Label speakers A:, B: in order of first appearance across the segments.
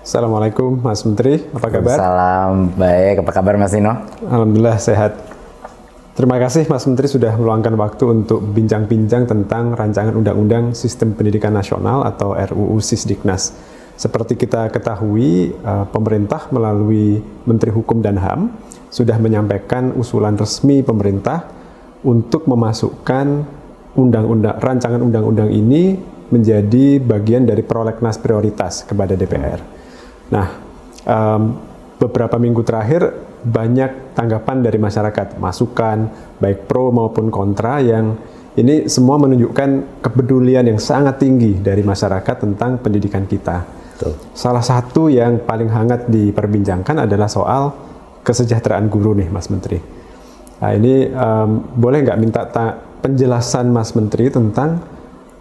A: Assalamualaikum Mas Menteri, apa kabar?
B: Salam, baik. Apa kabar Mas Nino?
A: Alhamdulillah sehat. Terima kasih Mas Menteri sudah meluangkan waktu untuk bincang-bincang tentang rancangan Undang-Undang Sistem Pendidikan Nasional atau RUU Sisdiknas. Seperti kita ketahui, pemerintah melalui Menteri Hukum dan HAM sudah menyampaikan usulan resmi pemerintah untuk memasukkan rancangan undang-undang ini menjadi bagian dari prolegnas prioritas kepada DPR. Nah, beberapa minggu terakhir banyak tanggapan dari masyarakat, masukan baik pro maupun kontra yang ini semua menunjukkan kepedulian yang sangat tinggi dari masyarakat tentang pendidikan kita.
B: Betul.
A: Salah satu yang paling hangat diperbincangkan adalah soal kesejahteraan guru nih, Mas Menteri. Nah, ini boleh nggak minta penjelasan Mas Menteri tentang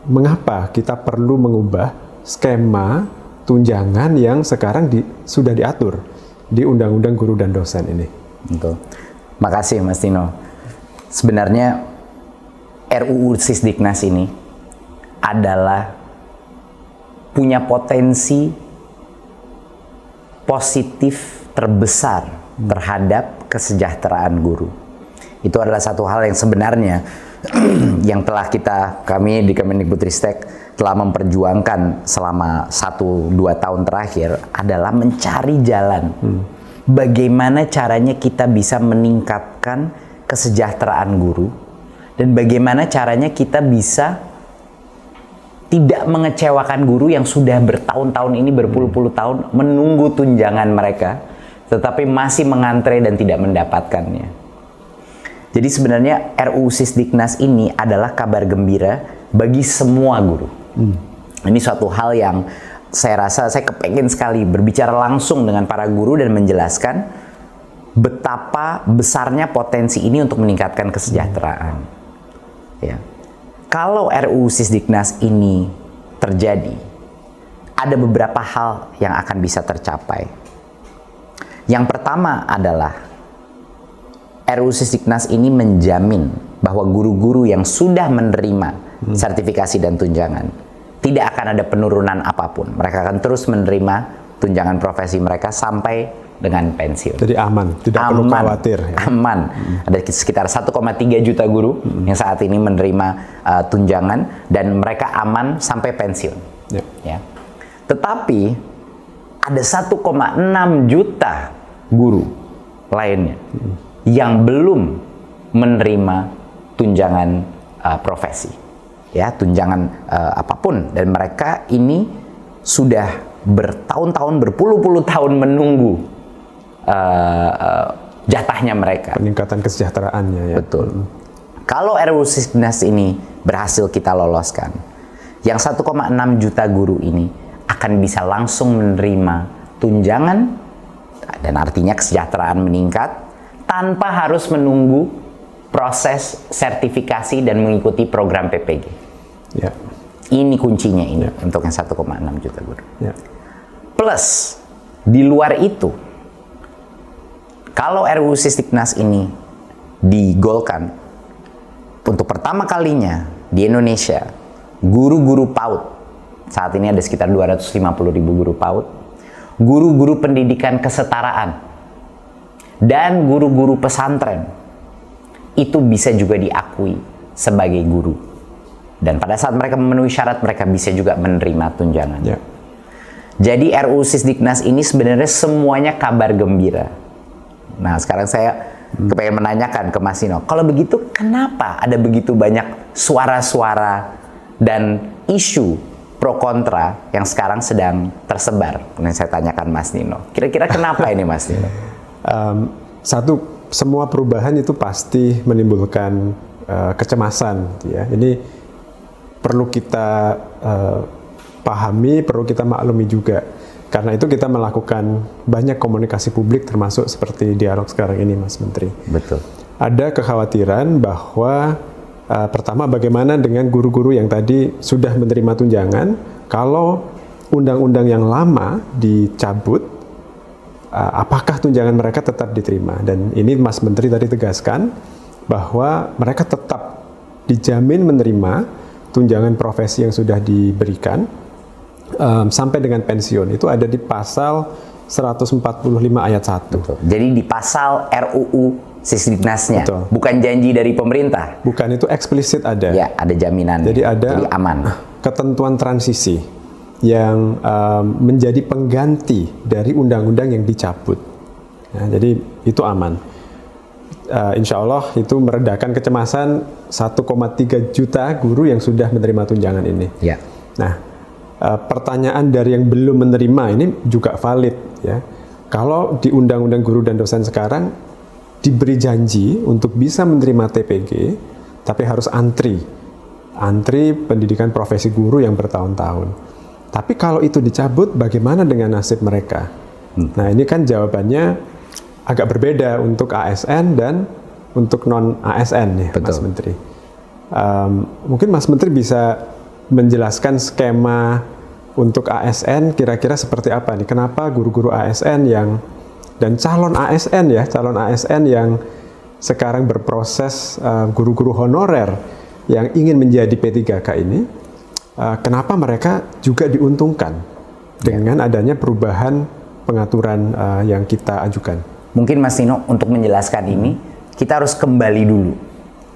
A: mengapa kita perlu mengubah skema tunjangan yang sekarang sudah diatur di Undang-Undang Guru dan Dosen ini.
B: Betul. Makasih Mas Tino. Sebenarnya RUU Sisdiknas ini adalah punya potensi positif terbesar terhadap kesejahteraan guru. Itu adalah satu hal yang sebenarnya yang telah kami di Kemendikbudristek telah memperjuangkan selama 1-2 tahun terakhir adalah mencari jalan bagaimana caranya kita bisa meningkatkan kesejahteraan guru dan bagaimana caranya kita bisa tidak mengecewakan guru yang sudah bertahun-tahun ini, berpuluh-puluh tahun menunggu tunjangan mereka tetapi masih mengantre dan tidak mendapatkannya. Jadi sebenarnya RUU Sisdiknas ini adalah kabar gembira bagi semua guru. Ini suatu hal yang saya rasa saya kepengen sekali berbicara langsung dengan para guru dan menjelaskan betapa besarnya potensi ini untuk meningkatkan kesejahteraan. Ya. Kalau RUU Sisdiknas ini terjadi, ada beberapa hal yang akan bisa tercapai. Yang pertama adalah RUU Sisdiknas ini menjamin bahwa guru-guru yang sudah menerima sertifikasi dan tunjangan tidak akan ada penurunan apapun. Mereka akan terus menerima tunjangan profesi mereka sampai dengan pensiun.
A: Jadi aman, tidak perlu khawatir. Ya?
B: Aman. Ada sekitar 1,3 juta guru yang saat ini menerima tunjangan dan mereka aman sampai pensiun. Ya. Tetapi ada 1,6 juta guru lainnya yang belum menerima tunjangan profesi. Ya, tunjangan apapun, dan mereka ini sudah bertahun-tahun, berpuluh-puluh tahun menunggu jatahnya mereka.
A: Peningkatan kesejahteraannya ya.
B: Betul. Kalau RUU Sisdiknas ini berhasil kita loloskan, yang 1,6 juta guru ini akan bisa langsung menerima tunjangan dan artinya kesejahteraan meningkat tanpa harus menunggu proses sertifikasi dan mengikuti program PPG.
A: Ya.
B: Ini kuncinya ini untuk yang 1,6 juta guru.
A: Ya.
B: Plus, di luar itu, kalau RUU Sisdiknas ini digolkan, untuk pertama kalinya di Indonesia, guru-guru PAUD, saat ini ada sekitar 250.000 guru PAUD, guru-guru pendidikan kesetaraan, dan guru-guru pesantren, itu bisa juga diakui sebagai guru. Dan pada saat mereka memenuhi syarat, mereka bisa juga menerima tunjangan.
A: Ya.
B: Jadi RUU Sisdiknas ini sebenarnya semuanya kabar gembira. Nah, sekarang saya kepengen menanyakan ke Mas Nino, kalau begitu kenapa ada begitu banyak suara-suara dan isu pro kontra yang sekarang sedang tersebar? Yang saya tanyakan Mas Nino. Kira-kira kenapa ini Mas Nino?
A: Semua perubahan itu pasti menimbulkan kecemasan. Ya. Ini perlu kita pahami, perlu kita maklumi juga. Karena itu kita melakukan banyak komunikasi publik termasuk seperti dialog sekarang ini, Mas Menteri.
B: Betul.
A: Ada kekhawatiran bahwa pertama bagaimana dengan guru-guru yang tadi sudah menerima tunjangan, kalau undang-undang yang lama dicabut, apakah tunjangan mereka tetap diterima? Dan ini Mas Menteri tadi tegaskan bahwa mereka tetap dijamin menerima tunjangan profesi yang sudah diberikan sampai dengan pensiun itu ada di pasal 145 ayat 1.
B: Betul. Jadi di pasal RUU Sisdiknasnya,
A: Betul.
B: bukan janji dari pemerintah.
A: Bukan, itu eksplisit ada.
B: Ya, ada jaminan.
A: Jadi ada
B: aman.
A: ketentuan transisi yang menjadi pengganti dari undang-undang yang dicabut. Ya, jadi itu aman. Insya Allah itu meredakan kecemasan 1,3 juta guru yang sudah menerima tunjangan ini.
B: Ya.
A: Nah, pertanyaan dari yang belum menerima ini juga valid, ya. Kalau di Undang-Undang Guru dan Dosen sekarang diberi janji untuk bisa menerima TPG, tapi harus antri pendidikan profesi guru yang bertahun-tahun. Tapi kalau itu dicabut, bagaimana dengan nasib mereka? Nah, ini kan jawabannya agak berbeda untuk ASN dan untuk non ASN ya,
B: Betul.
A: Mas Menteri. Mungkin Mas Menteri bisa menjelaskan skema untuk ASN kira-kira seperti apa nih? Kenapa guru-guru ASN dan calon ASN yang sekarang berproses guru-guru honorer yang ingin menjadi P3K ini, kenapa mereka juga diuntungkan dengan adanya perubahan pengaturan yang kita ajukan?
B: Mungkin Mas Nino untuk menjelaskan ini, kita harus kembali dulu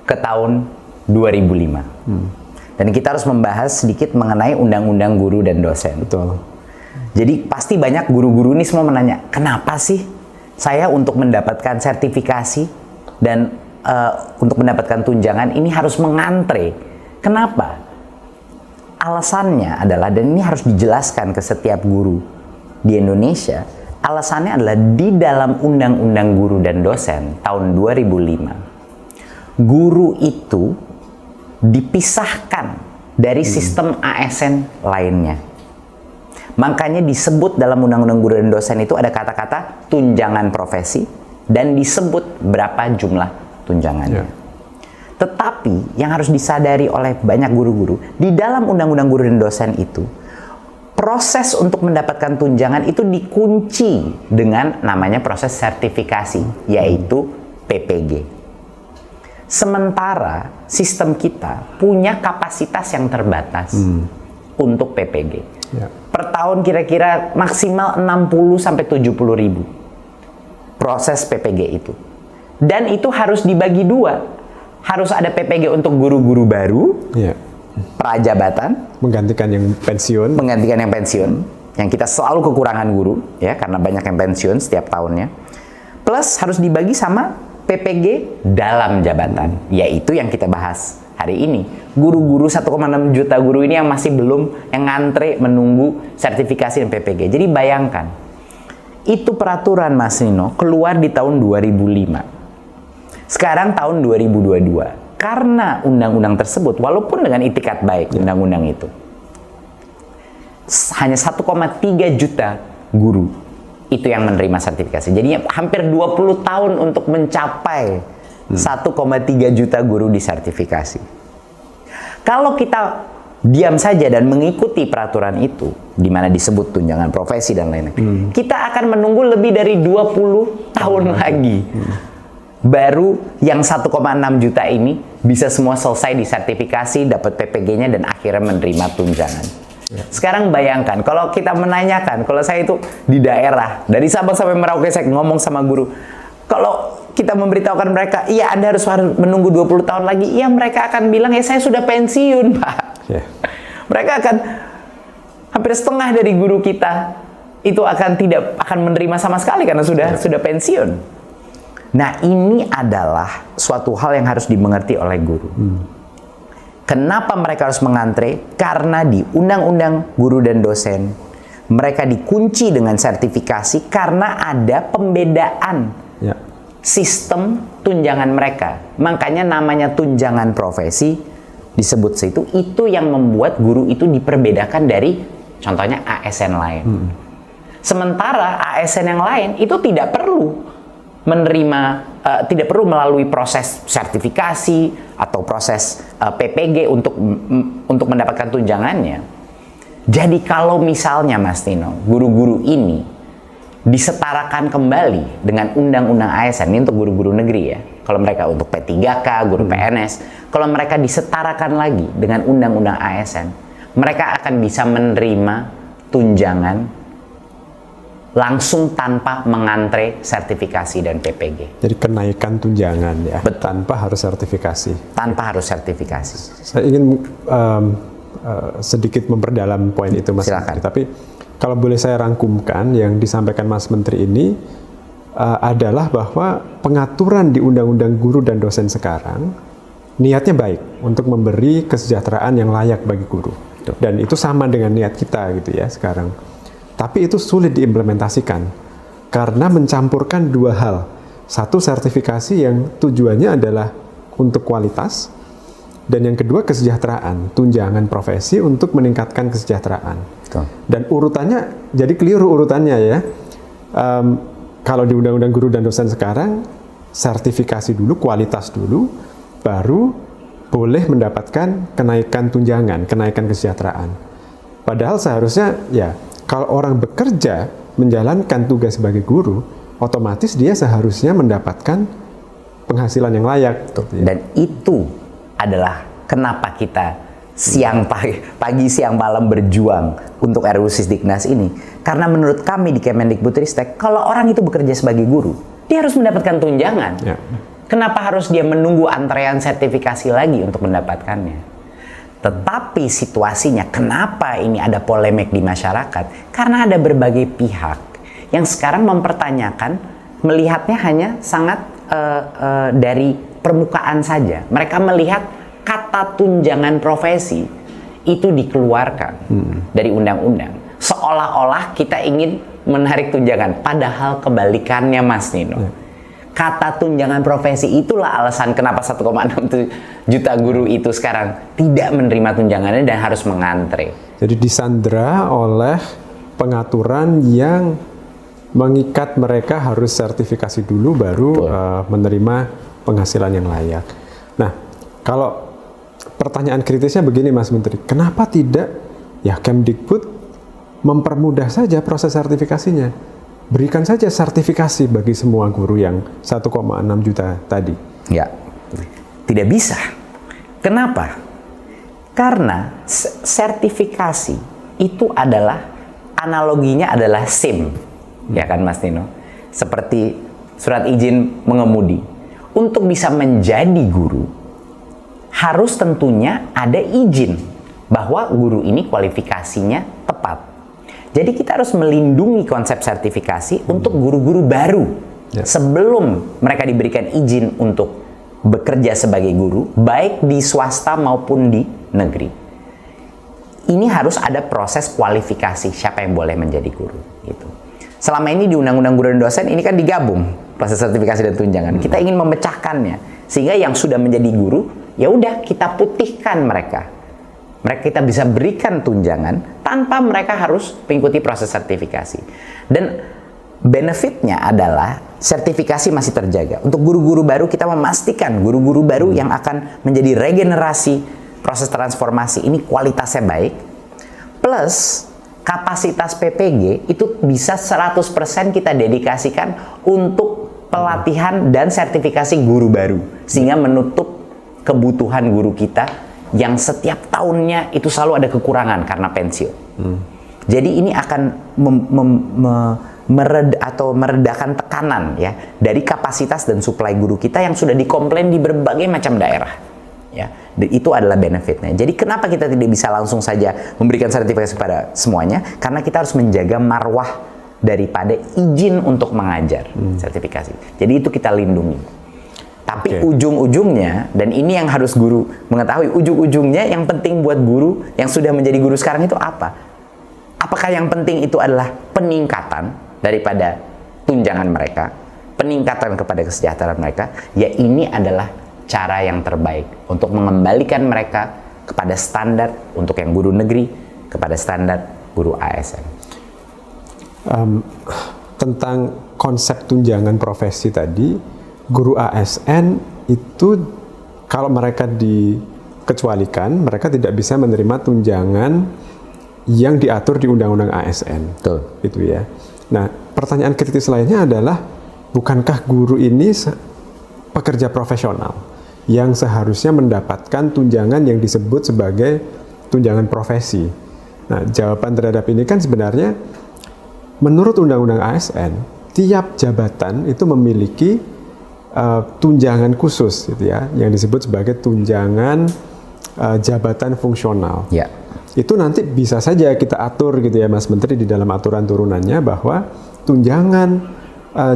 B: ke tahun 2005. Dan kita harus membahas sedikit mengenai Undang-Undang Guru dan Dosen.
A: Betul.
B: Jadi pasti banyak guru-guru ini semua menanya, kenapa sih saya untuk mendapatkan sertifikasi dan untuk mendapatkan tunjangan ini harus mengantre? Kenapa? Alasannya adalah, dan ini harus dijelaskan ke setiap guru di Indonesia, alasannya adalah di dalam Undang-Undang Guru dan Dosen tahun 2005, guru itu dipisahkan dari sistem ASN lainnya. Makanya disebut dalam Undang-Undang Guru dan Dosen itu ada kata-kata tunjangan profesi dan disebut berapa jumlah tunjangannya. Tetapi yang harus disadari oleh banyak guru-guru, di dalam Undang-Undang Guru dan Dosen itu, proses untuk mendapatkan tunjangan itu dikunci dengan namanya proses sertifikasi, yaitu PPG. Sementara sistem kita punya kapasitas yang terbatas untuk PPG.
A: Ya.
B: Per tahun kira-kira maksimal 60 sampai 70 ribu proses PPG itu. Dan itu harus dibagi dua. Harus ada PPG untuk guru-guru baru,
A: Ya.
B: prajabatan,
A: Menggantikan yang pensiun.
B: yang kita selalu kekurangan guru ya, karena banyak yang pensiun setiap tahunnya, plus harus dibagi sama PPG dalam jabatan, yaitu yang kita bahas hari ini. Guru-guru 1,6 juta guru ini yang masih belum, yang ngantre menunggu sertifikasi dan PPG. Jadi bayangkan, itu peraturan Mas Nino keluar di tahun 2005. Sekarang tahun 2022. Karena undang-undang tersebut, walaupun dengan itikat baik undang-undang itu, hanya 1,3 juta guru itu yang menerima sertifikasi. Jadi hampir 20 tahun untuk mencapai 1,3 juta guru disertifikasi. Kalau kita diam saja dan mengikuti peraturan itu, di mana disebut tunjangan profesi dan lain-lain, kita akan menunggu lebih dari 20 tahun lagi. Baru yang 1,6 juta ini bisa semua selesai disertifikasi, dapat PPG-nya dan akhirnya menerima tunjangan. Sekarang bayangkan, kalau kita menanyakan, kalau saya itu di daerah, dari Sabang sampai Merauke saya ngomong sama guru, kalau kita memberitahukan mereka, iya Anda harus menunggu 20 tahun lagi, iya mereka akan bilang, ya saya sudah pensiun Pak.
A: Yeah.
B: Mereka akan, hampir setengah dari guru kita, itu tidak akan menerima sama sekali karena sudah pensiun. Nah, ini adalah suatu hal yang harus dimengerti oleh guru. Kenapa mereka harus mengantre? Karena di Undang-Undang Guru dan Dosen, mereka dikunci dengan sertifikasi karena ada pembedaan sistem tunjangan mereka. Makanya namanya tunjangan profesi disebut situ, itu yang membuat guru itu diperbedakan dari contohnya ASN lain. Sementara ASN yang lain itu tidak perlu menerima, tidak perlu melalui proses sertifikasi atau proses PPG untuk mendapatkan tunjangannya. Jadi kalau misalnya Mas Tino, guru-guru ini disetarakan kembali dengan undang-undang ASN, ini untuk guru-guru negeri ya, kalau mereka untuk P3K, guru PNS, kalau mereka disetarakan lagi dengan undang-undang ASN, mereka akan bisa menerima tunjangan langsung tanpa mengantre sertifikasi dan PPG.
A: Jadi kenaikan tunjangan ya,
B: Betul.
A: tanpa harus sertifikasi.
B: Tanpa harus sertifikasi.
A: Saya ingin sedikit memperdalam poin itu, Mas
B: Silakan.
A: Menteri. Tapi kalau boleh saya rangkumkan, yang disampaikan Mas Menteri ini adalah bahwa pengaturan di Undang-Undang Guru dan Dosen sekarang niatnya baik untuk memberi kesejahteraan yang layak bagi guru. Dan itu sama dengan niat kita gitu ya sekarang. Tapi itu sulit diimplementasikan karena mencampurkan dua hal. Satu, sertifikasi yang tujuannya adalah untuk kualitas, dan yang kedua kesejahteraan, tunjangan profesi untuk meningkatkan kesejahteraan.
B: Betul.
A: Dan urutannya jadi keliru urutannya ya. Kalau di Undang-Undang Guru dan Dosen sekarang sertifikasi dulu, kualitas dulu, baru boleh mendapatkan kenaikan tunjangan, kenaikan kesejahteraan. Padahal seharusnya ya, kalau orang bekerja menjalankan tugas sebagai guru, otomatis dia seharusnya mendapatkan penghasilan yang layak.
B: Dan itu adalah kenapa kita pagi siang malam berjuang untuk RUU Sisdiknas ini. Karena menurut kami di Kemendikbudristek, kalau orang itu bekerja sebagai guru, dia harus mendapatkan tunjangan.
A: Ya.
B: Kenapa harus dia menunggu antrean sertifikasi lagi untuk mendapatkannya? Tetapi situasinya, kenapa ini ada polemik di masyarakat? Karena ada berbagai pihak yang sekarang mempertanyakan, melihatnya hanya sangat dari permukaan saja. Mereka melihat kata tunjangan profesi itu dikeluarkan dari undang-undang. Seolah-olah kita ingin menarik tunjangan, padahal kebalikannya, Mas Nino. Kata tunjangan profesi itulah alasan kenapa 1,6 juta guru itu sekarang tidak menerima tunjangannya dan harus mengantre.
A: Jadi disandera oleh pengaturan yang mengikat mereka harus sertifikasi dulu baru menerima penghasilan yang layak. Nah, kalau pertanyaan kritisnya begini, Mas Menteri, kenapa tidak ya Kemdikbud mempermudah saja proses sertifikasinya? Berikan saja sertifikasi bagi semua guru yang 1,6 juta tadi.
B: Ya, tidak bisa. Kenapa? Karena sertifikasi itu adalah, analoginya adalah SIM, ya kan Mas Nino? Seperti surat izin mengemudi. Untuk bisa menjadi guru, harus tentunya ada izin bahwa guru ini kualifikasinya tepat. Jadi kita harus melindungi konsep sertifikasi untuk guru-guru baru sebelum mereka diberikan izin untuk bekerja sebagai guru, baik di swasta maupun di negeri. Ini harus ada proses kualifikasi siapa yang boleh menjadi guru. Gitu. Selama ini di Undang-Undang Guru dan Dosen ini kan digabung proses sertifikasi dan tunjangan. Kita ingin memecahkannya sehingga yang sudah menjadi guru ya udah kita putihkan mereka. Mereka kita bisa berikan tunjangan tanpa mereka harus mengikuti proses sertifikasi. Dan benefitnya adalah sertifikasi masih terjaga. Untuk guru-guru baru kita memastikan guru-guru baru yang akan menjadi regenerasi proses transformasi ini kualitasnya baik. Plus kapasitas PPG itu bisa 100% kita dedikasikan untuk pelatihan dan sertifikasi guru baru. Sehingga menutup kebutuhan guru kita yang setiap tahunnya itu selalu ada kekurangan karena pensiun. Jadi ini akan meredakan tekanan ya dari kapasitas dan suplai guru kita yang sudah dikomplain di berbagai macam daerah. Ya, itu adalah benefitnya. Jadi kenapa kita tidak bisa langsung saja memberikan sertifikasi pada semuanya? Karena kita harus menjaga marwah daripada izin untuk mengajar sertifikasi. Jadi itu kita lindungi. Tapi ujung-ujungnya, dan ini yang harus guru mengetahui, ujung-ujungnya yang penting buat guru yang sudah menjadi guru sekarang itu apa? Apakah yang penting itu adalah peningkatan daripada tunjangan mereka, peningkatan kepada kesejahteraan mereka? Ya ini adalah cara yang terbaik untuk mengembalikan mereka kepada standar untuk yang guru negeri, kepada standar guru ASN.
A: Tentang konsep tunjangan profesi tadi, guru ASN itu kalau mereka dikecualikan, mereka tidak bisa menerima tunjangan yang diatur di Undang-Undang ASN.
B: Betul.
A: Itu ya. Nah, pertanyaan kritis lainnya adalah, bukankah guru ini pekerja profesional yang seharusnya mendapatkan tunjangan yang disebut sebagai tunjangan profesi? Nah, jawaban terhadap ini kan sebenarnya menurut Undang-Undang ASN, tiap jabatan itu memiliki tunjangan khusus gitu ya, yang disebut sebagai tunjangan jabatan fungsional.
B: Ya.
A: Itu nanti bisa saja kita atur gitu ya Mas Menteri di dalam aturan turunannya bahwa tunjangan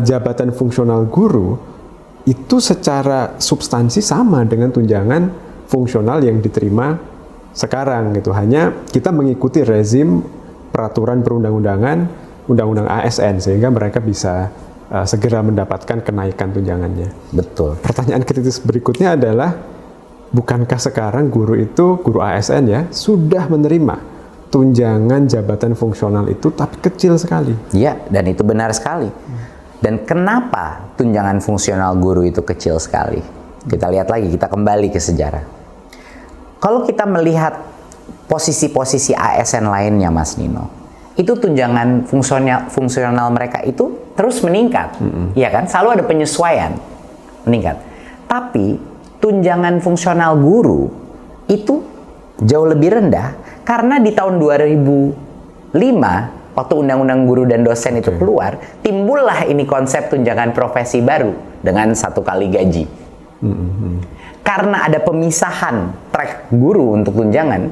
A: jabatan fungsional guru itu secara substansi sama dengan tunjangan fungsional yang diterima sekarang gitu. Hanya kita mengikuti rezim peraturan perundang-undangan, undang-undang ASN, sehingga mereka bisa segera mendapatkan kenaikan tunjangannya.
B: Betul.
A: Pertanyaan kritis berikutnya adalah, bukankah sekarang guru ASN ya, sudah menerima tunjangan jabatan fungsional itu tapi kecil sekali?
B: Iya, dan itu benar sekali. Dan kenapa tunjangan fungsional guru itu kecil sekali? Kita lihat lagi, kita kembali ke sejarah. Kalau kita melihat posisi-posisi ASN lainnya, Mas Nino, itu tunjangan fungsional mereka itu terus meningkat, ya kan? Selalu ada penyesuaian meningkat. Tapi tunjangan fungsional guru itu jauh lebih rendah karena di tahun 2005 waktu Undang-Undang Guru dan Dosen itu keluar, timbullah ini konsep tunjangan profesi baru dengan 1 kali gaji. Karena ada pemisahan track guru untuk tunjangan,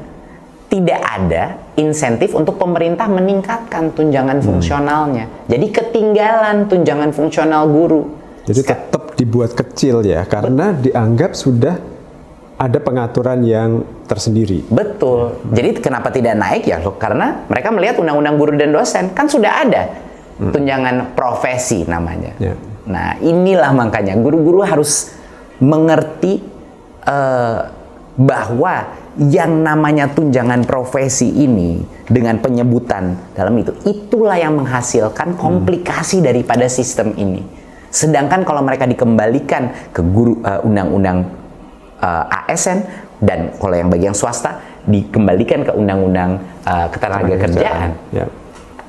B: tidak ada insentif untuk pemerintah meningkatkan tunjangan fungsionalnya. Jadi ketinggalan tunjangan fungsional guru.
A: Jadi tetap dibuat kecil ya, karena dianggap sudah ada pengaturan yang tersendiri.
B: Betul. Jadi kenapa tidak naik ya? Karena mereka melihat Undang-Undang Guru dan Dosen kan sudah ada tunjangan profesi namanya.
A: Ya.
B: Nah, inilah makanya guru-guru harus mengerti bahwa yang namanya tunjangan profesi ini dengan penyebutan dalam itulah yang menghasilkan komplikasi daripada sistem ini. Sedangkan kalau mereka dikembalikan ke guru undang-undang ASN, dan kalau yang bagi yang swasta dikembalikan ke undang-undang ketenagakerjaan,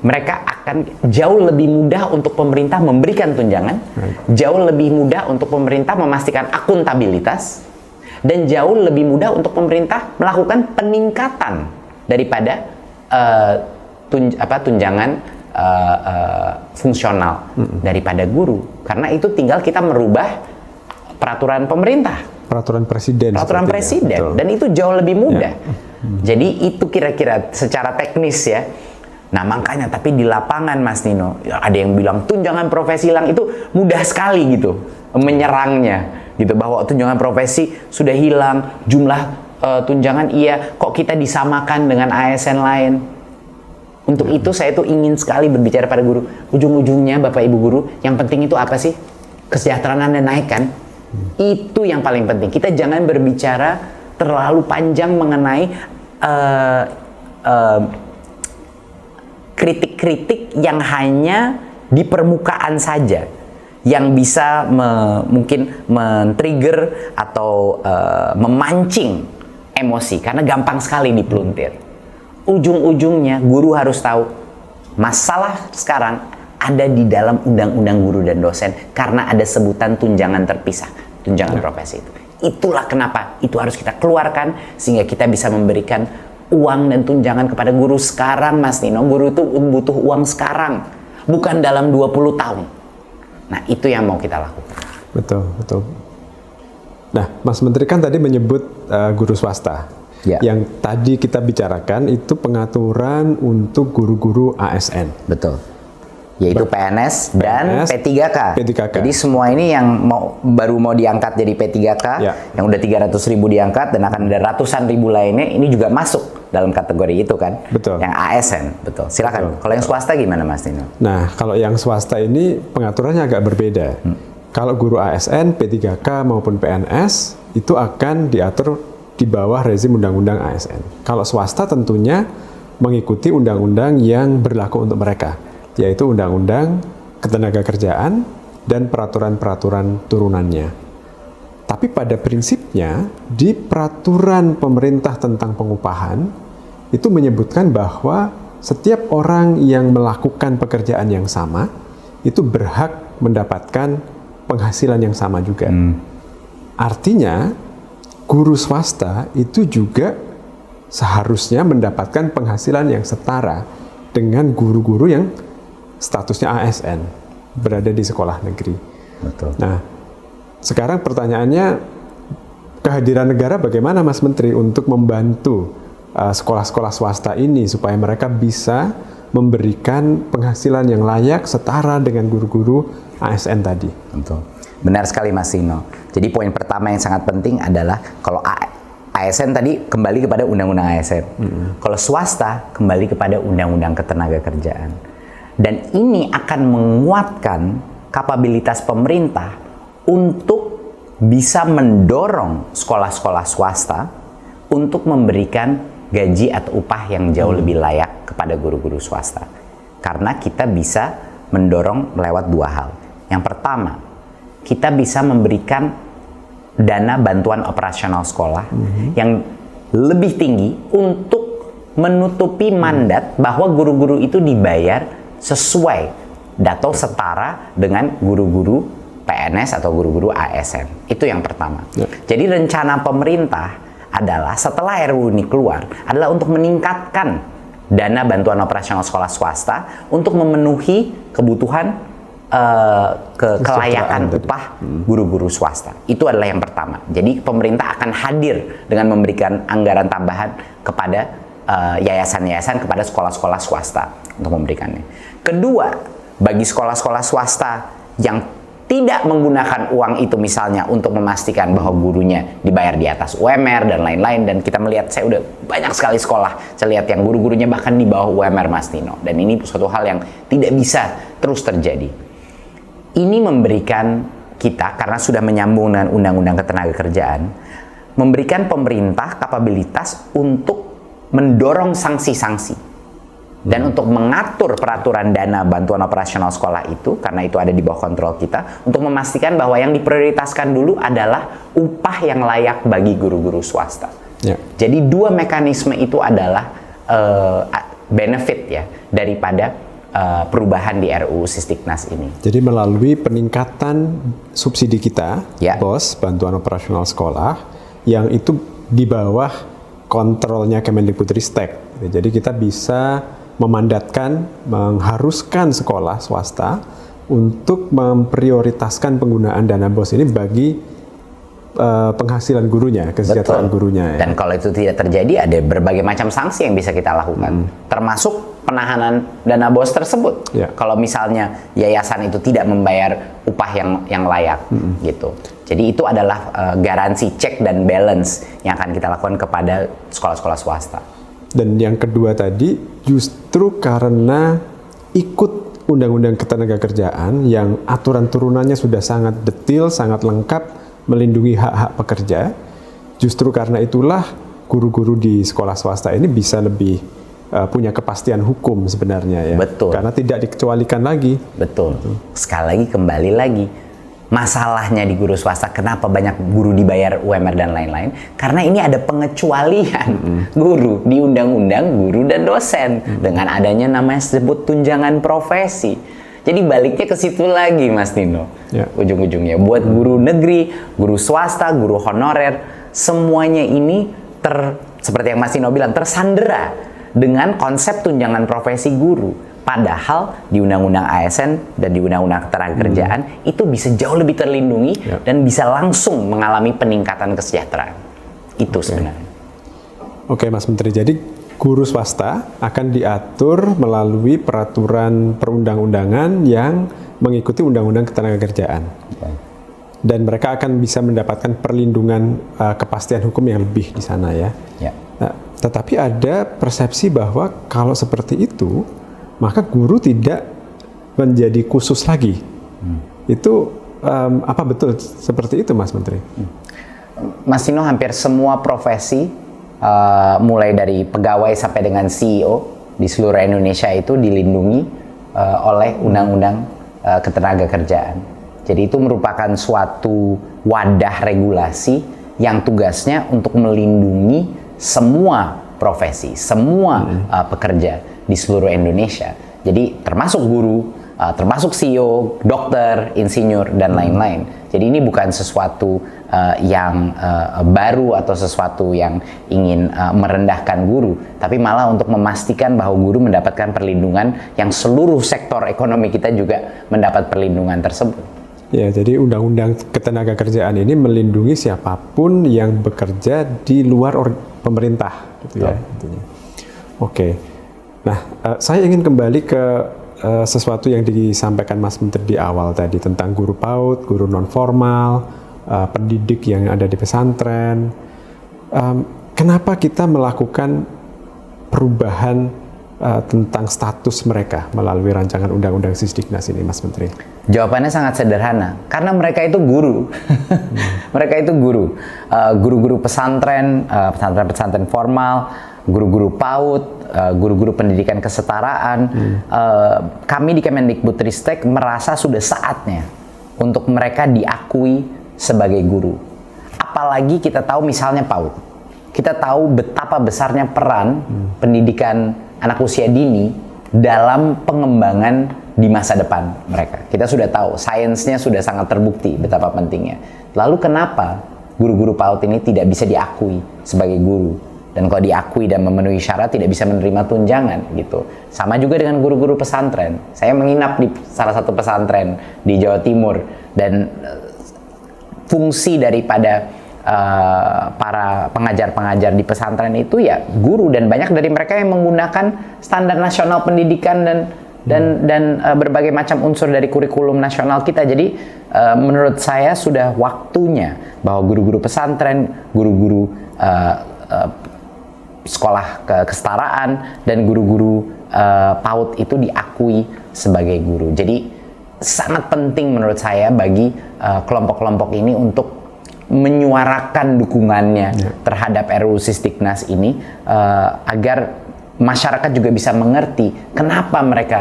B: mereka akan jauh lebih mudah untuk pemerintah memberikan tunjangan, jauh lebih mudah untuk pemerintah memastikan akuntabilitas, dan jauh lebih mudah untuk pemerintah melakukan peningkatan daripada tunjangan fungsional daripada guru. Karena itu tinggal kita merubah peraturan pemerintah.
A: Peraturan presiden.
B: Dan itu jauh lebih mudah. Jadi itu kira-kira secara teknis ya. Nah makanya, tapi di lapangan Mas Nino, ada yang bilang tunjangan profesi hilang, itu mudah sekali gitu menyerangnya. Gitu, bahwa tunjangan profesi sudah hilang, jumlah tunjangan iya, kok kita disamakan dengan ASN lain. Untuk itu saya tuh ingin sekali berbicara pada guru. Ujung-ujungnya Bapak Ibu guru, yang penting itu apa sih? Kesejahteraan Anda naik kan? Itu yang paling penting. Kita jangan berbicara terlalu panjang mengenai kritik-kritik yang hanya di permukaan saja, yang bisa mungkin men-trigger atau memancing emosi, karena gampang sekali dipeluntir. Ujung-ujungnya guru harus tahu masalah sekarang ada di dalam Undang-Undang Guru dan Dosen karena ada sebutan tunjangan terpisah, tunjangan profesi itu. Itulah kenapa itu harus kita keluarkan sehingga kita bisa memberikan uang dan tunjangan kepada guru sekarang, Mas Nino. Guru itu butuh uang sekarang, bukan dalam 20 tahun. Nah, itu yang mau kita lakukan.
A: Betul, betul. Nah, Mas Menteri kan tadi menyebut guru swasta.
B: Ya.
A: Yang tadi kita bicarakan itu pengaturan untuk guru-guru ASN.
B: Betul. Yaitu PNS dan P3K. Jadi semua ini yang baru mau diangkat jadi P3K, yang udah 300.000 diangkat dan akan ada ratusan ribu lainnya, ini juga masuk dalam kategori itu kan.
A: Betul.
B: Yang ASN, betul. Silakan. Kalau yang swasta gimana Mas Nino?
A: Nah, kalau yang swasta ini pengaturannya agak berbeda. Kalau guru ASN, P3K maupun PNS itu akan diatur di bawah rezim undang-undang ASN. Kalau swasta tentunya mengikuti undang-undang yang berlaku untuk mereka, yaitu Undang-Undang Ketenagakerjaan dan peraturan-peraturan turunannya. Tapi pada prinsipnya, di peraturan pemerintah tentang pengupahan, itu menyebutkan bahwa setiap orang yang melakukan pekerjaan yang sama, itu berhak mendapatkan penghasilan yang sama juga. Artinya, guru swasta itu juga seharusnya mendapatkan penghasilan yang setara dengan guru-guru yang statusnya ASN, berada di sekolah negeri.
B: Betul.
A: Nah, sekarang pertanyaannya, kehadiran negara bagaimana Mas Menteri untuk membantu sekolah-sekolah swasta ini supaya mereka bisa memberikan penghasilan yang layak setara dengan guru-guru ASN tadi?
B: Betul. Benar sekali Mas Tino. Jadi poin pertama yang sangat penting adalah kalau ASN tadi kembali kepada undang-undang ASN. Kalau swasta kembali kepada undang-undang ketenagakerjaan. Dan ini akan menguatkan kapabilitas pemerintah untuk bisa mendorong sekolah-sekolah swasta untuk memberikan gaji atau upah yang jauh lebih layak kepada guru-guru swasta. Karena kita bisa mendorong lewat dua hal. Yang pertama, kita bisa memberikan dana bantuan operasional sekolah yang lebih tinggi untuk menutupi mandat bahwa guru-guru itu dibayar sesuai atau setara dengan guru-guru PNS atau guru-guru ASN. Itu yang pertama. Jadi rencana pemerintah adalah setelah RUU ini keluar adalah untuk meningkatkan dana bantuan operasional sekolah swasta untuk memenuhi kebutuhan kelayakan upah guru-guru swasta. Itu adalah yang pertama. Jadi pemerintah akan hadir dengan memberikan anggaran tambahan kepada yayasan-yayasan, kepada sekolah-sekolah swasta untuk memberikannya. Kedua, bagi sekolah-sekolah swasta yang tidak menggunakan uang itu misalnya untuk memastikan bahwa gurunya dibayar di atas UMR dan lain-lain, dan kita melihat, saya udah banyak sekali sekolah saya lihat yang guru-gurunya bahkan di bawah UMR Mas Tino, dan ini suatu hal yang tidak bisa terus terjadi. Ini memberikan kita, karena sudah menyambung dengan undang-undang ketenagakerjaan, memberikan pemerintah kapabilitas untuk mendorong sanksi-sanksi dan untuk mengatur peraturan dana bantuan operasional sekolah itu, karena itu ada di bawah kontrol kita, untuk memastikan bahwa yang diprioritaskan dulu adalah upah yang layak bagi guru-guru swasta. Jadi dua mekanisme itu adalah benefit ya daripada perubahan di RUU Sisdiknas ini.
A: Jadi melalui peningkatan subsidi kita, BOS, bantuan operasional sekolah, yang itu di bawah kontrolnya Kemendikbudristek. Jadi kita bisa memandatkan, mengharuskan sekolah swasta untuk memprioritaskan penggunaan dana BOS ini bagi penghasilan gurunya, kesejahteraan gurunya.
B: Dan kalau itu tidak terjadi, ada berbagai macam sanksi yang bisa kita lakukan, termasuk penahanan dana BOS tersebut. Kalau misalnya yayasan itu tidak membayar upah yang layak, gitu. Jadi itu adalah garansi check dan balance yang akan kita lakukan kepada sekolah-sekolah swasta.
A: Dan yang kedua tadi, justru karena ikut Undang-Undang Ketenagakerjaan yang aturan turunannya sudah sangat detail, sangat lengkap, melindungi hak-hak pekerja, justru karena itulah guru-guru di sekolah swasta ini bisa lebih punya kepastian hukum sebenarnya ya.
B: Betul.
A: Karena tidak dikecualikan lagi.
B: Betul. Sekali lagi, kembali lagi. Masalahnya di guru swasta, kenapa banyak guru dibayar UMR dan lain-lain? Karena ini ada pengecualian guru di Undang-Undang Guru dan Dosen dengan adanya namanya disebut tunjangan profesi. Jadi baliknya ke situ lagi Mas Tino. Ujung-ujungnya buat guru negeri, guru swasta, guru honorer, semuanya ini seperti yang Mas Tino bilang, tersandera dengan konsep tunjangan profesi guru. Padahal di Undang-Undang ASN dan di Undang-Undang Ketenagakerjaan itu bisa jauh lebih terlindungi dan bisa langsung mengalami peningkatan kesejahteraan. Itu sebenarnya.
A: Oke Mas Menteri, jadi guru swasta akan diatur melalui peraturan perundang-undangan yang mengikuti Undang-Undang Ketenagakerjaan. Dan mereka akan bisa mendapatkan perlindungan kepastian hukum yang lebih di sana ya. Nah, tetapi ada persepsi bahwa kalau seperti itu, maka guru tidak menjadi khusus lagi. Itu apa betul seperti itu Mas Menteri?
B: Mas Tino, hampir semua profesi mulai dari pegawai sampai dengan CEO di seluruh Indonesia itu dilindungi oleh Undang-Undang Ketenagakerjaan. Jadi itu merupakan suatu wadah regulasi yang tugasnya untuk melindungi semua profesi, semua pekerja di seluruh Indonesia. Jadi termasuk guru, termasuk CEO, dokter, insinyur, dan lain-lain. Jadi ini bukan sesuatu yang baru atau sesuatu yang ingin merendahkan guru, tapi malah untuk memastikan bahwa guru mendapatkan perlindungan yang seluruh sektor ekonomi kita juga mendapat perlindungan tersebut.
A: Ya, jadi undang-undang ketenagakerjaan ini melindungi siapapun yang bekerja di luar pemerintah, gitu ya. Intinya. Oke. Nah, saya ingin kembali ke sesuatu yang disampaikan Mas Menteri di awal tadi tentang guru PAUD, guru non formal, pendidik yang ada di pesantren. Kenapa kita melakukan perubahan tentang status mereka melalui rancangan undang-undang Sisdiknas ini, Mas Menteri?
B: Jawabannya sangat sederhana, karena mereka itu guru. Mereka itu guru. Guru-guru pesantren, pesantren-pesantren formal, guru-guru PAUD, guru-guru pendidikan kesetaraan. Kami di Kemendikbudristek merasa sudah saatnya untuk mereka diakui sebagai guru. Apalagi kita tahu misalnya PAUD. Kita tahu betapa besarnya peran pendidikan anak usia dini dalam pengembangan di masa depan mereka. Kita sudah tahu, sainsnya sudah sangat terbukti betapa pentingnya. Lalu kenapa guru-guru PAUD ini tidak bisa diakui sebagai guru? Dan kalau diakui dan memenuhi syarat tidak bisa menerima tunjangan gitu. Sama juga dengan guru-guru pesantren. Saya menginap di salah satu pesantren di Jawa Timur, dan fungsi daripada para pengajar-pengajar di pesantren itu ya guru, dan banyak dari mereka yang menggunakan standar nasional pendidikan dan berbagai macam unsur dari kurikulum nasional kita. Jadi menurut saya sudah waktunya bahwa guru-guru pesantren, guru-guru sekolah kesetaraan, dan guru-guru PAUD itu diakui sebagai guru. Jadi sangat penting menurut saya bagi kelompok-kelompok ini untuk menyuarakan dukungannya terhadap RUU Sisdiknas ini, agar masyarakat juga bisa mengerti kenapa mereka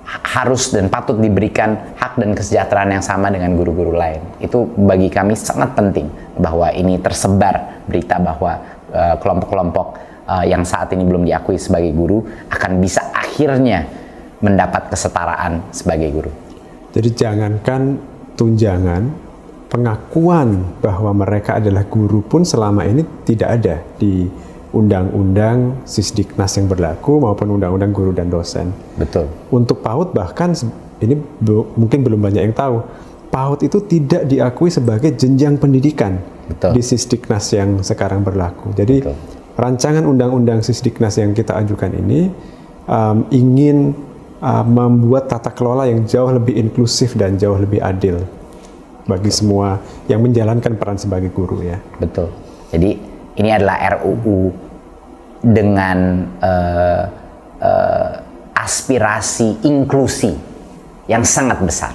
B: harus dan patut diberikan hak dan kesejahteraan yang sama dengan guru-guru lain. Itu bagi kami sangat penting bahwa ini tersebar berita bahwa kelompok-kelompok yang saat ini belum diakui sebagai guru akan bisa akhirnya mendapat kesetaraan sebagai guru. Jadi
A: jangankan tunjangan, pengakuan bahwa mereka adalah guru pun selama ini tidak ada di undang-undang Sisdiknas yang berlaku maupun undang-undang guru dan dosen.
B: Betul.
A: Untuk PAUD bahkan ini mungkin belum banyak yang tahu, PAUD itu tidak diakui sebagai jenjang pendidikan. Betul. Di Sisdiknas yang sekarang berlaku. Jadi betul, rancangan undang-undang Sisdiknas yang kita ajukan ini ingin membuat tata kelola yang jauh lebih inklusif dan jauh lebih adil bagi semua yang menjalankan peran sebagai guru ya.
B: Betul. Jadi ini adalah RUU dengan aspirasi inklusi yang sangat besar.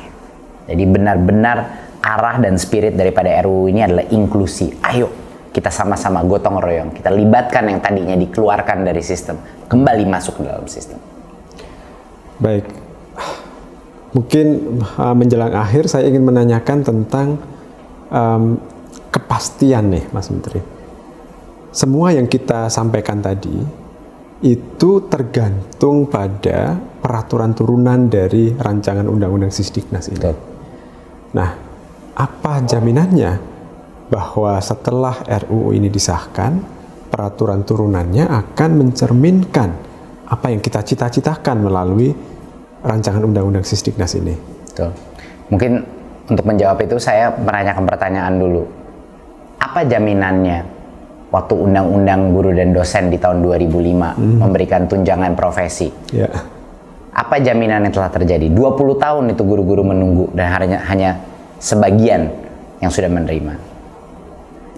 B: Jadi benar-benar arah dan spirit daripada RUU ini adalah inklusi. Ayo kita sama-sama gotong royong, kita libatkan yang tadinya dikeluarkan dari sistem kembali masuk ke dalam sistem.
A: Baik. Mungkin menjelang akhir saya ingin menanyakan tentang kepastian nih Mas Menteri. Semua yang kita sampaikan tadi itu tergantung pada peraturan turunan dari rancangan undang-undang Sisdiknas ini. Nah, apa jaminannya bahwa setelah RUU ini disahkan, peraturan turunannya akan mencerminkan apa yang kita cita-citakan melalui rancangan undang-undang Sisdiknas ini?
B: Betul. Mungkin untuk menjawab itu saya menanyakan pertanyaan dulu. Apa jaminannya waktu undang-undang guru dan dosen di tahun 2005 memberikan tunjangan profesi?
A: Ya.
B: Apa jaminan yang telah terjadi? 20 tahun itu guru-guru menunggu dan hanya sebagian yang sudah menerima.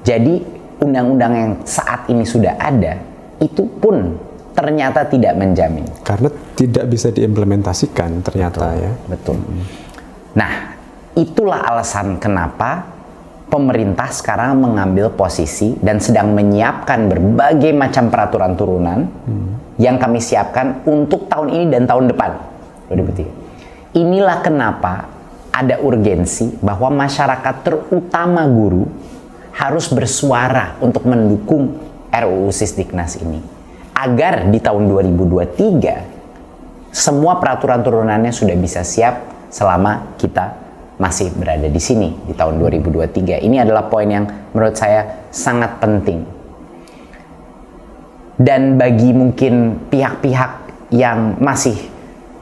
B: Jadi undang-undang yang saat ini sudah ada itu pun ternyata tidak menjamin.
A: Karena tidak bisa diimplementasikan ternyata. Betul, ya.
B: Betul. Nah, itulah alasan kenapa pemerintah sekarang mengambil posisi dan sedang menyiapkan berbagai macam peraturan turunan yang kami siapkan untuk tahun ini dan tahun depan 2023. Inilah kenapa ada urgensi bahwa masyarakat terutama guru harus bersuara untuk mendukung RUU Sisdiknas ini, agar di tahun 2023 semua peraturan turunannya sudah bisa siap selama kita masih berada di sini di tahun 2023. Ini adalah poin yang menurut saya sangat penting. Dan bagi mungkin pihak-pihak yang masih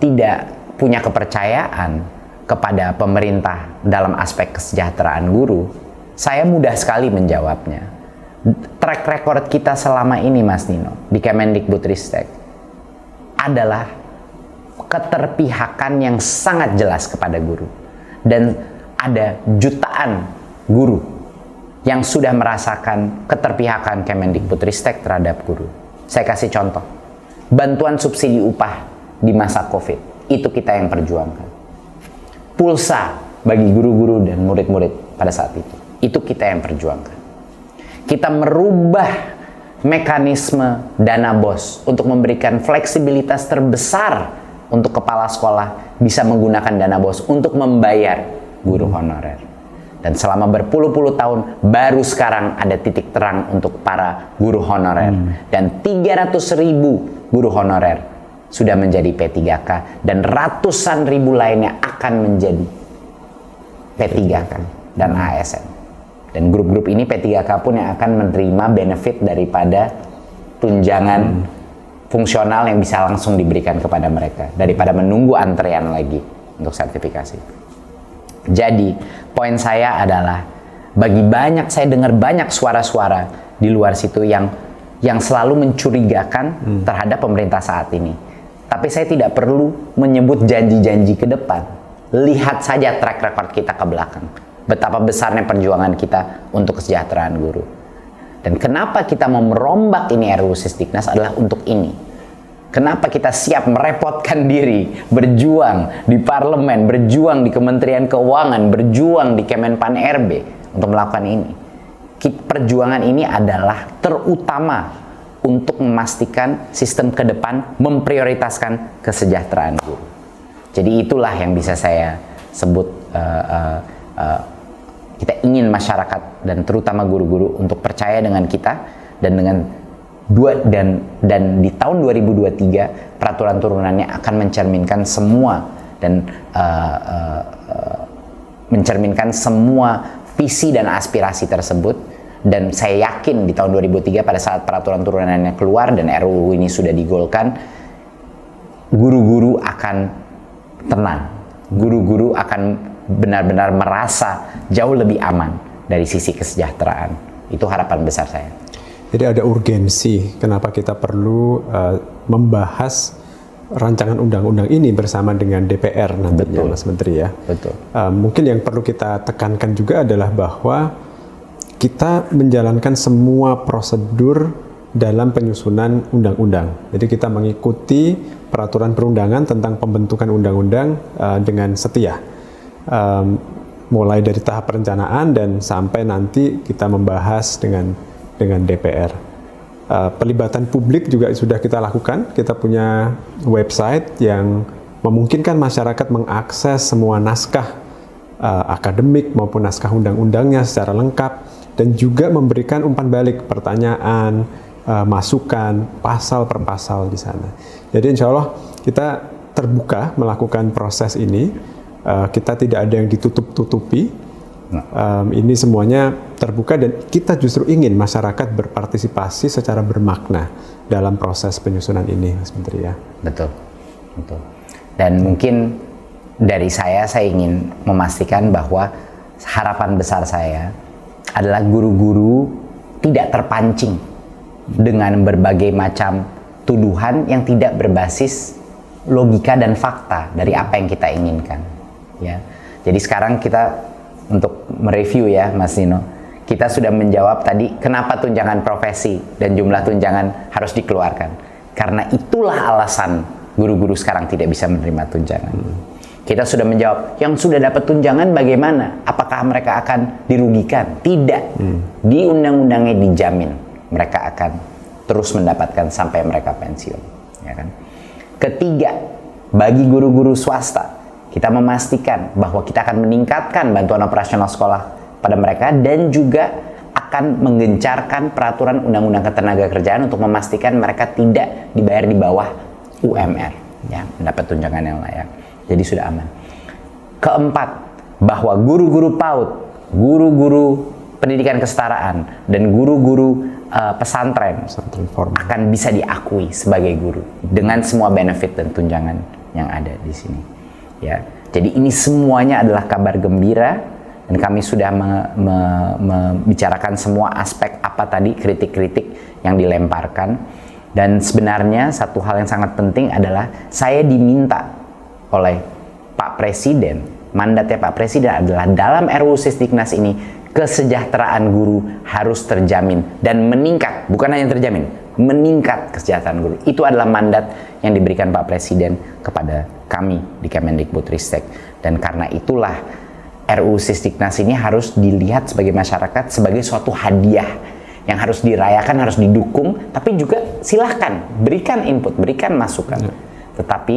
B: tidak punya kepercayaan kepada pemerintah dalam aspek kesejahteraan guru, saya mudah sekali menjawabnya. Track record kita selama ini, Mas Nino, di Kemendikbudristek adalah keterpihakan yang sangat jelas kepada guru. Dan ada jutaan guru yang sudah merasakan keterpihakan Kemendikbudristek terhadap guru. Saya kasih contoh. Bantuan subsidi upah di masa COVID, itu kita yang perjuangkan. Pulsa bagi guru-guru dan murid-murid pada saat itu kita yang perjuangkan. Kita merubah mekanisme dana BOS untuk memberikan fleksibilitas terbesar untuk kepala sekolah bisa menggunakan dana BOS untuk membayar guru honorer. Dan selama berpuluh-puluh tahun baru sekarang ada titik terang untuk para guru honorer. Dan 300.000 guru honorer sudah menjadi P3K dan ratusan ribu lainnya akan menjadi P3K dan ASN. Dan grup-grup ini P3K pun yang akan menerima benefit daripada tunjangan fungsional yang bisa langsung diberikan kepada mereka daripada menunggu antrean lagi untuk sertifikasi. Jadi poin saya adalah saya dengar banyak suara-suara di luar situ yang selalu mencurigakan terhadap pemerintah saat ini. Tapi saya tidak perlu menyebut janji-janji ke depan. Lihat saja track record kita ke belakang. Betapa besarnya perjuangan kita untuk kesejahteraan guru. Dan kenapa kita mau merombak ini RUU Sisdiknas adalah untuk ini. Kenapa kita siap merepotkan diri, berjuang di parlemen, berjuang di Kementerian Keuangan, berjuang di Kemenpan RB untuk melakukan ini. Perjuangan ini adalah terutama untuk memastikan sistem ke depan memprioritaskan kesejahteraan guru. Jadi itulah yang bisa saya sebut kita ingin masyarakat dan terutama guru-guru untuk percaya dengan kita dan dengan dan di tahun 2023 peraturan turunannya akan mencerminkan semua dan mencerminkan semua visi dan aspirasi tersebut. Dan saya yakin di tahun 2003 pada saat peraturan turunannya keluar dan RUU ini sudah digolkan, guru-guru akan tenang, guru-guru akan benar-benar merasa jauh lebih aman dari sisi kesejahteraan. Itu harapan besar saya.
A: Jadi ada urgensi kenapa kita perlu membahas rancangan undang-undang ini bersama dengan DPR nantinya. Betul. Mas Menteri ya.
B: Betul.
A: Mungkin yang perlu kita tekankan juga adalah bahwa kita menjalankan semua prosedur dalam penyusunan undang-undang. Jadi kita mengikuti peraturan perundangan tentang pembentukan undang-undang dengan setia. Mulai dari tahap perencanaan dan sampai nanti kita membahas dengan DPR. Pelibatan publik juga sudah kita lakukan. Kita punya website yang memungkinkan masyarakat mengakses semua naskah akademik maupun naskah undang-undangnya secara lengkap dan juga memberikan umpan balik pertanyaan, masukan, pasal per pasal di sana. Jadi insya Allah kita terbuka melakukan proses ini. Kita tidak ada yang ditutup-tutupi. Ini semuanya terbuka dan kita justru ingin masyarakat berpartisipasi secara bermakna dalam proses penyusunan ini, Mas Menteri ya. Betul,
B: betul. Dan mungkin dari saya ingin memastikan bahwa harapan besar saya adalah guru-guru tidak terpancing dengan berbagai macam tuduhan yang tidak berbasis logika dan fakta dari apa yang kita inginkan. Ya, jadi sekarang kita untuk mereview ya, Mas Nino, kita sudah menjawab tadi kenapa tunjangan profesi dan jumlah tunjangan harus dikeluarkan. Karena itulah alasan guru-guru sekarang tidak bisa menerima tunjangan. Kita sudah menjawab yang sudah dapat tunjangan bagaimana? Apakah mereka akan dirugikan? Tidak. Di undang-undangnya dijamin mereka akan terus mendapatkan sampai mereka pensiun. Ya kan? Ketiga, bagi guru-guru swasta, kita memastikan bahwa kita akan meningkatkan bantuan operasional sekolah pada mereka dan juga akan menggencarkan peraturan undang-undang ketenagakerjaan untuk memastikan mereka tidak dibayar di bawah UMR, ya, mendapat tunjangan yang layak. Jadi sudah aman. Keempat, bahwa guru-guru PAUD, guru-guru pendidikan kesetaraan, dan guru-guru pesantren
A: formal
B: akan bisa diakui sebagai guru dengan semua benefit dan tunjangan yang ada di sini. Ya, jadi ini semuanya adalah kabar gembira, dan kami sudah membicarakan semua aspek apa tadi kritik-kritik yang dilemparkan. Dan sebenarnya satu hal yang sangat penting adalah saya diminta oleh Pak Presiden, mandatnya Pak Presiden adalah dalam RUU Sisdiknas ini kesejahteraan guru harus terjamin dan meningkat, bukan hanya terjamin, meningkat kesejahteraan guru. Itu adalah mandat yang diberikan Pak Presiden kepada kami di Kemendikbudristek. Dan karena itulah RUU Sisdiknas ini harus dilihat sebagai masyarakat sebagai suatu hadiah yang harus dirayakan, harus didukung, tapi juga silahkan berikan input, berikan masukan. Tetapi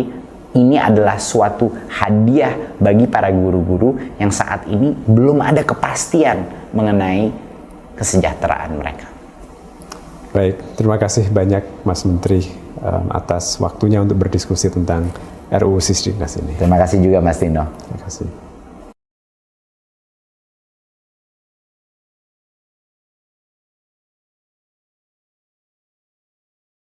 B: ini adalah suatu hadiah bagi para guru-guru yang saat ini belum ada kepastian mengenai kesejahteraan mereka.
A: Baik, terima kasih banyak Mas Menteri atas waktunya untuk berdiskusi tentang RUU Sisdiknas ini.
B: Terima kasih juga Mas Tino.
A: Terima kasih.